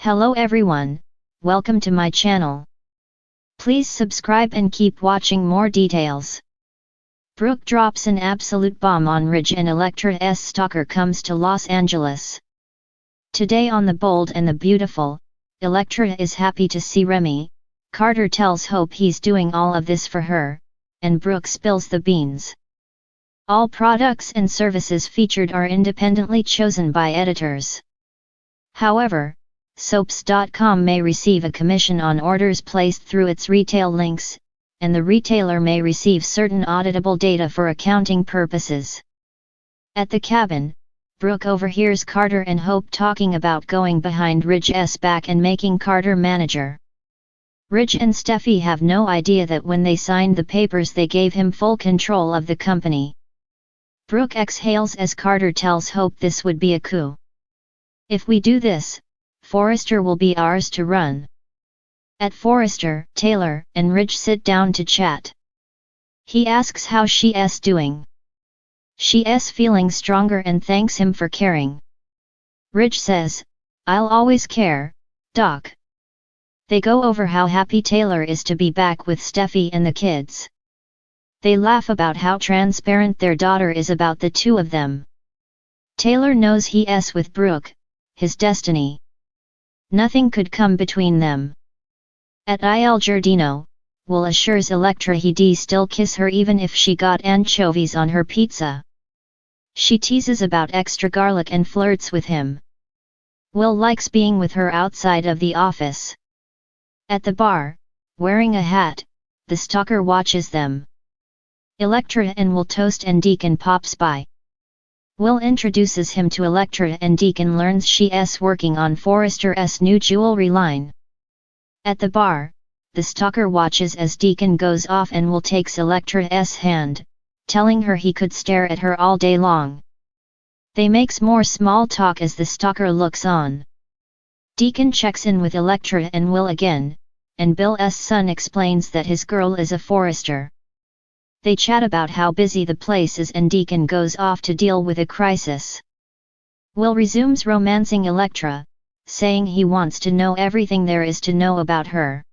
Hello everyone, welcome to my channel. Please subscribe and keep watching more details. Brooke drops an absolute bomb on Ridge and Electra's stalker comes to Los Angeles. Today on The Bold and the Beautiful, Electra is happy to see Remy. Carter tells Hope he's doing all of this for her, and Brooke spills the beans. All products and services featured are independently chosen by editors. However, soaps.com may receive a commission on orders placed through its retail links, and the retailer may receive certain auditable data for accounting purposes. At the cabin, Brooke overhears Carter and Hope talking about going behind Ridge's back and making Carter manager. Ridge and Steffy have no idea that when they signed the papers they gave him full control of the company. Brooke exhales as Carter tells Hope this would be a coup. If we do this, Forrester will be ours to run. At Forrester, Taylor and Ridge sit down to chat. He asks how she's doing. She's feeling stronger and thanks him for caring. Ridge says, "I'll always care, Doc." They go over how happy Taylor is to be back with Steffy and the kids. They laugh about how transparent their daughter is about the two of them. Taylor knows he's with Brooke, his destiny. Nothing could come between them. At Il Giardino, Will assures Electra he'd still kiss her even if she got anchovies on her pizza. She teases about extra garlic and flirts with him. Will likes being with her outside of the office. At the bar, wearing a hat, the stalker watches them. Electra and Will toast and Deacon pops by. Will introduces him to Electra and Deacon learns she's working on Forrester's new jewelry line. At the bar, the stalker watches as Deacon goes off and Will takes Electra's hand, telling her he could stare at her all day long. They makes more small talk as the stalker looks on. Deacon checks in with Electra and Will again, and Bill's son explains that his girl is a Forrester. They chat about how busy the place is and Deacon goes off to deal with a crisis. Will resumes romancing Electra, saying he wants to know everything there is to know about her.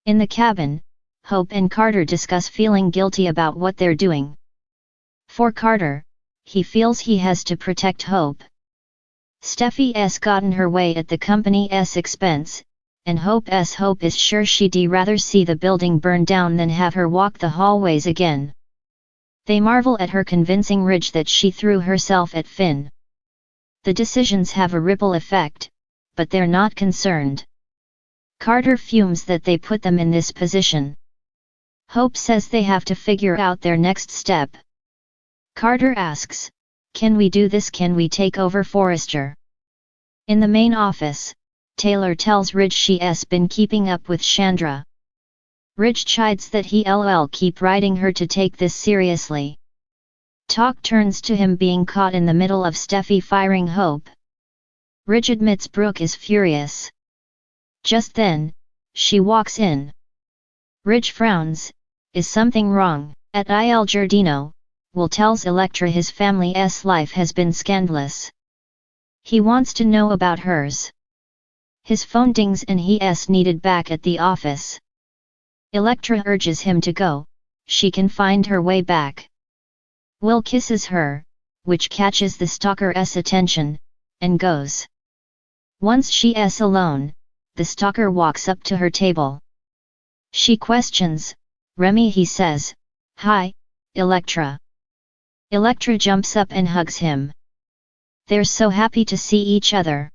In the cabin, Hope and Carter discuss feeling guilty about what they're doing. For Carter, he feels he has to protect Hope. Steffy's gotten her way at the company's expense, and Hope is sure she'd rather see the building burn down than have her walk the hallways again. They marvel at her convincing Ridge that she threw herself at Finn. The decisions have a ripple effect, but they're not concerned. Carter fumes that they put them in this position. Hope says they have to figure out their next step. Carter asks, "Can we do this? Can we take over Forrester?" In the main office, Taylor tells Ridge she's been keeping up with Chandra. Ridge chides that he'll keep writing her to take this seriously. Talk turns to him being caught in the middle of Steffy firing Hope. Ridge admits Brooke is furious. Just then, she walks in. Ridge frowns. Is something wrong? At Il Giardino, Will tells Electra his family's life has been scandalous. He wants to know about hers. His phone dings and he's needed back at the office. Electra urges him to go, she can find her way back. Will kisses her, which catches the stalker's attention, and goes. Once she's alone, the stalker walks up to her table. She questions, "Remy," he says. "Hi, Electra." Electra jumps up and hugs him. They're so happy to see each other.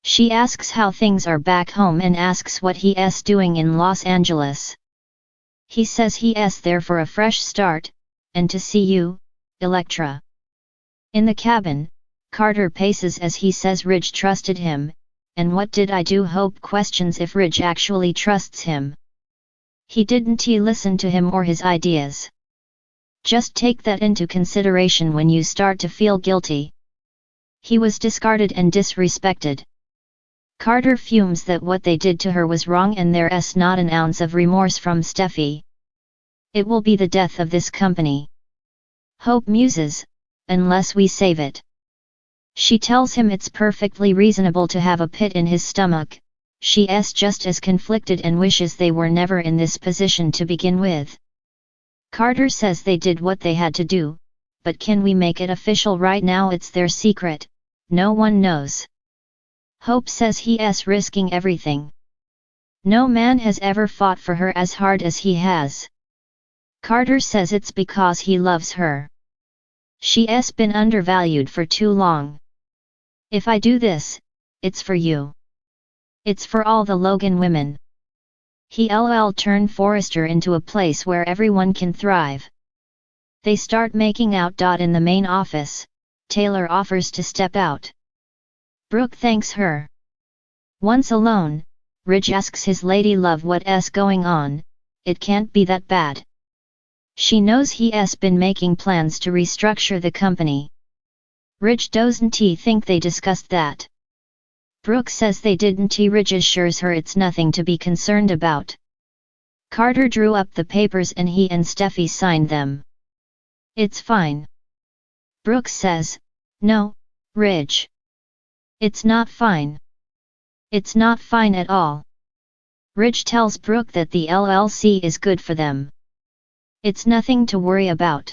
She asks how things are back home and asks what he's doing in Los Angeles. He says he's there for a fresh start, and to see you, Electra. In the cabin, Carter paces as he says Ridge trusted him, and what did I do? Hope questions if Ridge actually trusts him. He didn't listen to him or his ideas. Just take that into consideration when you start to feel guilty. He was discarded and disrespected. Carter fumes that what they did to her was wrong and there's not an ounce of remorse from Steffy. It will be the death of this company. Hope muses, unless we save it. She tells him it's perfectly reasonable to have a pit in his stomach. She's just as conflicted and wishes they were never in this position to begin with. Carter says they did what they had to do, but can we make it official right now? It's their secret, no one knows. Hope says he's risking everything. No man has ever fought for her as hard as he has. Carter says it's because he loves her. She's been undervalued for too long. If I do this, it's for you. It's for all the Logan women. He'll turn Forrester into a place where everyone can thrive. They start making out. In the main office, Taylor offers to step out. Brooke thanks her. Once alone, Ridge asks his lady love what's going on. It can't be that bad. She knows he's been making plans to restructure the company. Ridge doesn't think they discussed that. Brooke says they didn't. Ridge assures her it's nothing to be concerned about. Carter drew up the papers and he and Steffy signed them. It's fine. Brooke says, no, Ridge. It's not fine. It's not fine at all. Ridge tells Brooke that the LLC is good for them. It's nothing to worry about.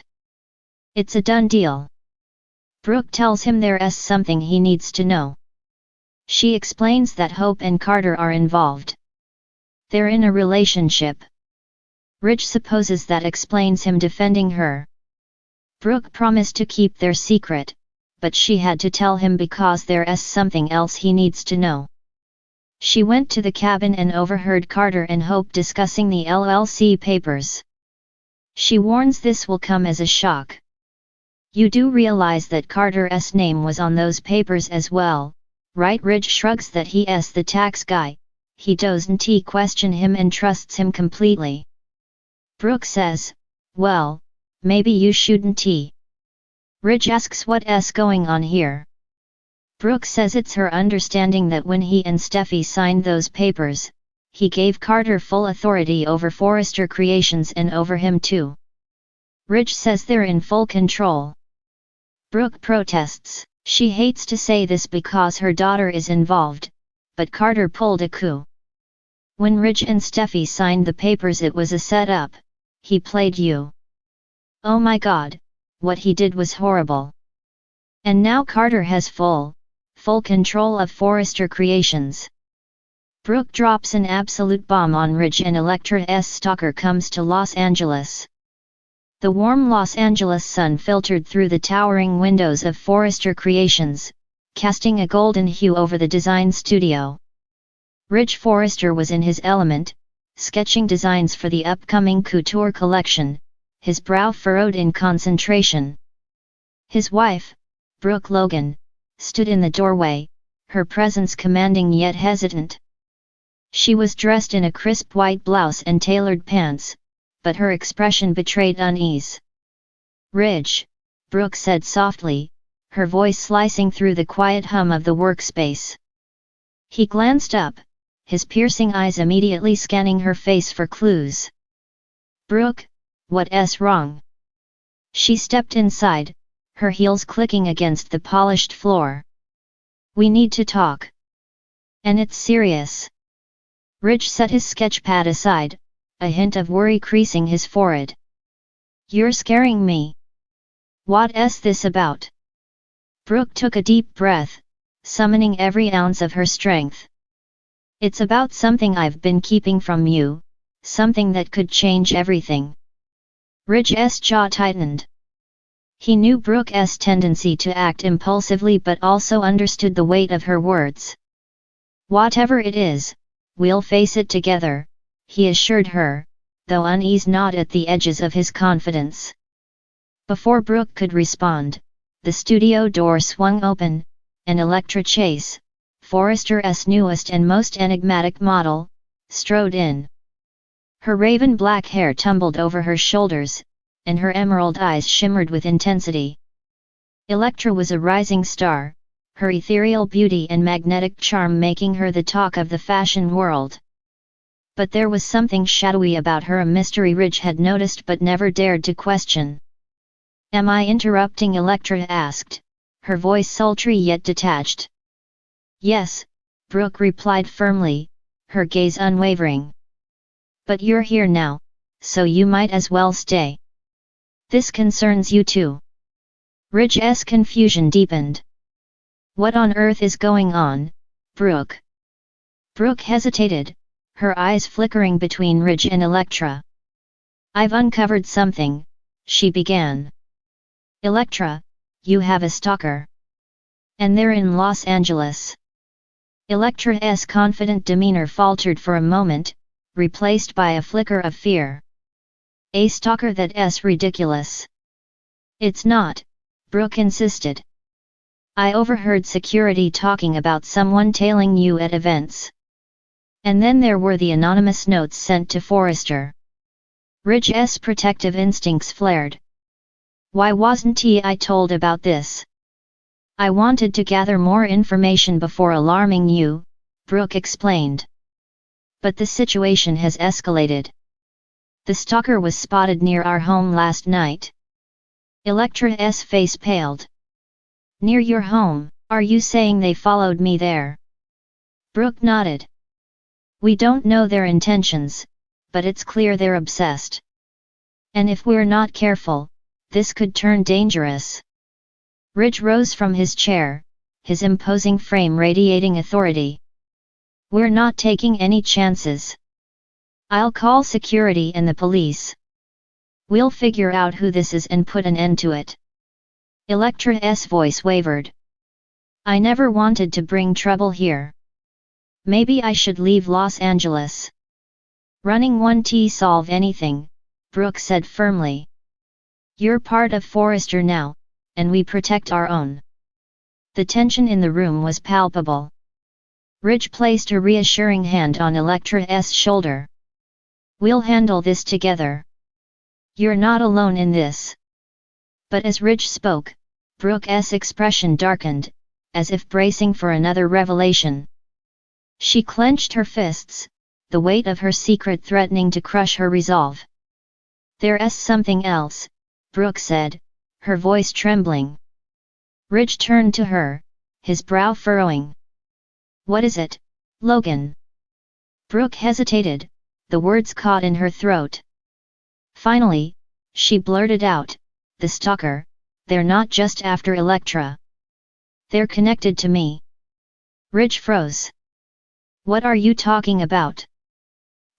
It's a done deal. Brooke tells him there's something he needs to know. She explains that Hope and Carter are involved. They're in a relationship. Ridge supposes that explains him defending her. Brooke promised to keep their secret, but she had to tell him because there's something else he needs to know. She went to the cabin and overheard Carter and Hope discussing the LLC papers. She warns this will come as a shock. You do realize that Carter's name was on those papers as well, right? Ridge shrugs that he's the tax guy. He doesn't question him and trusts him completely. Brooke says, well, maybe you shouldn't. Ridge asks what's going on here. Brooke says it's her understanding that when he and Steffy signed those papers, he gave Carter full authority over Forrester Creations and over him too. Ridge says they're in full control. Brooke protests. She hates to say this because her daughter is involved, but Carter pulled a coup. When Ridge and Steffy signed the papers, it was a setup. He played you. Oh my God, what he did was horrible. And now Carter has full control of Forrester Creations. Brooke drops an absolute bomb on Ridge and Elektra's stalker comes to Los Angeles. The warm Los Angeles sun filtered through the towering windows of Forrester Creations, casting a golden hue over the design studio. Ridge Forrester was in his element, sketching designs for the upcoming couture collection, his brow furrowed in concentration. His wife, Brooke Logan, stood in the doorway, her presence commanding yet hesitant. She was dressed in a crisp white blouse and tailored pants, but her expression betrayed unease. Ridge, Brooke said softly, her voice slicing through the quiet hum of the workspace. He glanced up, his piercing eyes immediately scanning her face for clues. Brooke, what's wrong? She stepped inside, her heels clicking against the polished floor. We need to talk. And it's serious. Ridge set his sketchpad aside, a hint of worry creasing his forehead. You're scaring me. What's this about? Brooke took a deep breath, summoning every ounce of her strength. It's about something I've been keeping from you, something that could change everything. Ridge's jaw tightened. He knew Brooke's tendency to act impulsively but also understood the weight of her words. Whatever it is, we'll face it together, he assured her, though uneasy not at the edges of his confidence. Before Brooke could respond, the studio door swung open, and Elektra Chase, Forrester's newest and most enigmatic model, strode in. Her raven black hair tumbled over her shoulders, and her emerald eyes shimmered with intensity. Elektra was a rising star, her ethereal beauty and magnetic charm making her the talk of the fashion world. But there was something shadowy about her, a mystery Ridge had noticed but never dared to question. Am I interrupting? Elektra asked, her voice sultry yet detached. Yes, Brooke replied firmly, her gaze unwavering. But you're here now, so you might as well stay. This concerns you too. Ridge's confusion deepened. What on earth is going on, Brooke? Brooke hesitated, her eyes flickering between Ridge and Electra. I've uncovered something, she began. Electra, you have a stalker. And they're in Los Angeles. Electra's confident demeanor faltered for a moment, replaced by a flicker of fear. A stalker that's ridiculous. It's not, Brooke insisted. I overheard security talking about someone tailing you at events. And then there were the anonymous notes sent to Forrester. Ridge's protective instincts flared. Why wasn't I told about this? I wanted to gather more information before alarming you, Brooke explained. But the situation has escalated. The stalker was spotted near our home last night. Electra's face paled. Near your home, are you saying they followed me there? Brooke nodded. We don't know their intentions, but it's clear they're obsessed. And if we're not careful, this could turn dangerous. Ridge rose from his chair, his imposing frame radiating authority. We're not taking any chances. I'll call security and the police. We'll figure out who this is and put an end to it. Electra's voice wavered. I never wanted to bring trouble here. Maybe I should leave Los Angeles. Running won't solve anything, Brooke said firmly. You're part of Forrester now, and we protect our own. The tension in the room was palpable. Ridge placed a reassuring hand on Electra's shoulder. We'll handle this together. You're not alone in this. But as Ridge spoke, Brooke's expression darkened, as if bracing for another revelation. She clenched her fists, the weight of her secret threatening to crush her resolve. There's something else, Brooke said, her voice trembling. Ridge turned to her, his brow furrowing. What is it, Logan? Brooke hesitated, the words caught in her throat. Finally, she blurted out, the stalker, they're not just after Electra. They're connected to me. Ridge froze. What are you talking about?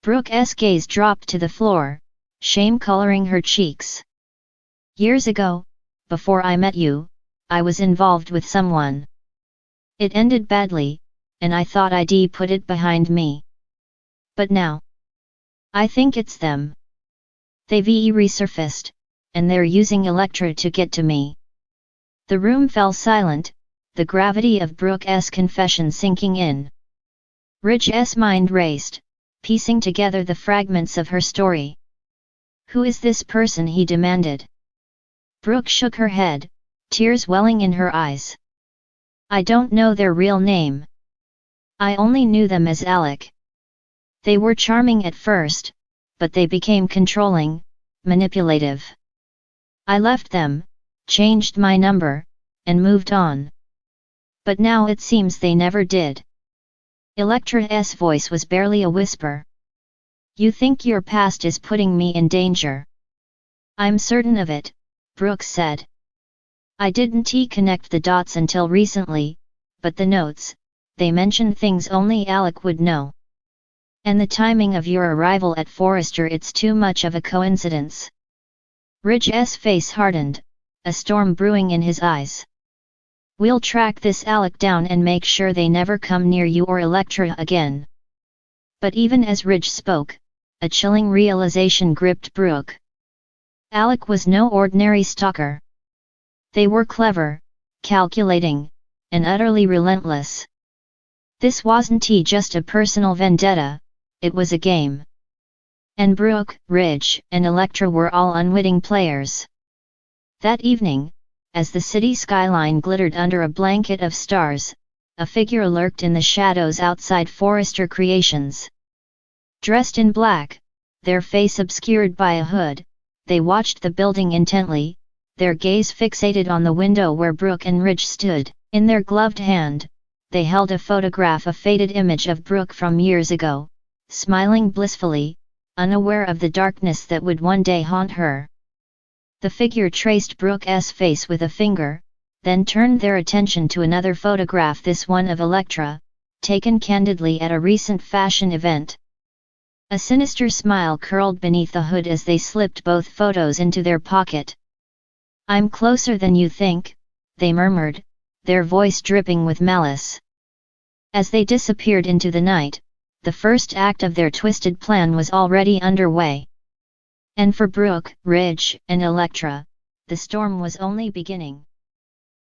Brooke's gaze dropped to the floor, shame coloring her cheeks. Years ago, before I met you, I was involved with someone. It ended badly, and I thought I'd put it behind me. But now, I think it's them. They've resurfaced, and they're using Electra to get to me. The room fell silent, the gravity of Brooke's confession sinking in. Ridge's mind raced, piecing together the fragments of her story. Who is this person, he demanded. Brooke shook her head, tears welling in her eyes. I don't know their real name. I only knew them as Alec. They were charming at first, but they became controlling, manipulative. I left them, changed my number, and moved on. But now it seems they never did. Electra's voice was barely a whisper. You think your past is putting me in danger? I'm certain of it, Brooke said. I didn't connect the dots until recently, but the notes, they mentioned things only Alec would know. And the timing of your arrival at Forrester, it's too much of a coincidence. Ridge's face hardened, a storm brewing in his eyes. We'll track this Alec down and make sure they never come near you or Electra again. But even as Ridge spoke, a chilling realization gripped Brooke. Alec was no ordinary stalker. They were clever, calculating, and utterly relentless. This wasn't just a personal vendetta, it was a game. And Brooke, Ridge, and Electra were all unwitting players. That evening, as the city skyline glittered under a blanket of stars, a figure lurked in the shadows outside Forrester Creations. Dressed in black, their face obscured by a hood, they watched the building intently, their gaze fixated on the window where Brooke and Ridge stood. In their gloved hand, they held a photograph, a faded image of Brooke from years ago, smiling blissfully, unaware of the darkness that would one day haunt her. The figure traced Brooke's face with a finger, then turned their attention to another photograph, this one of Electra, taken candidly at a recent fashion event. A sinister smile curled beneath the hood as they slipped both photos into their pocket. "I'm closer than you think," they murmured, their voice dripping with malice. As they disappeared into the night, the first act of their twisted plan was already underway. And for Brooke, Ridge, and Electra, the storm was only beginning.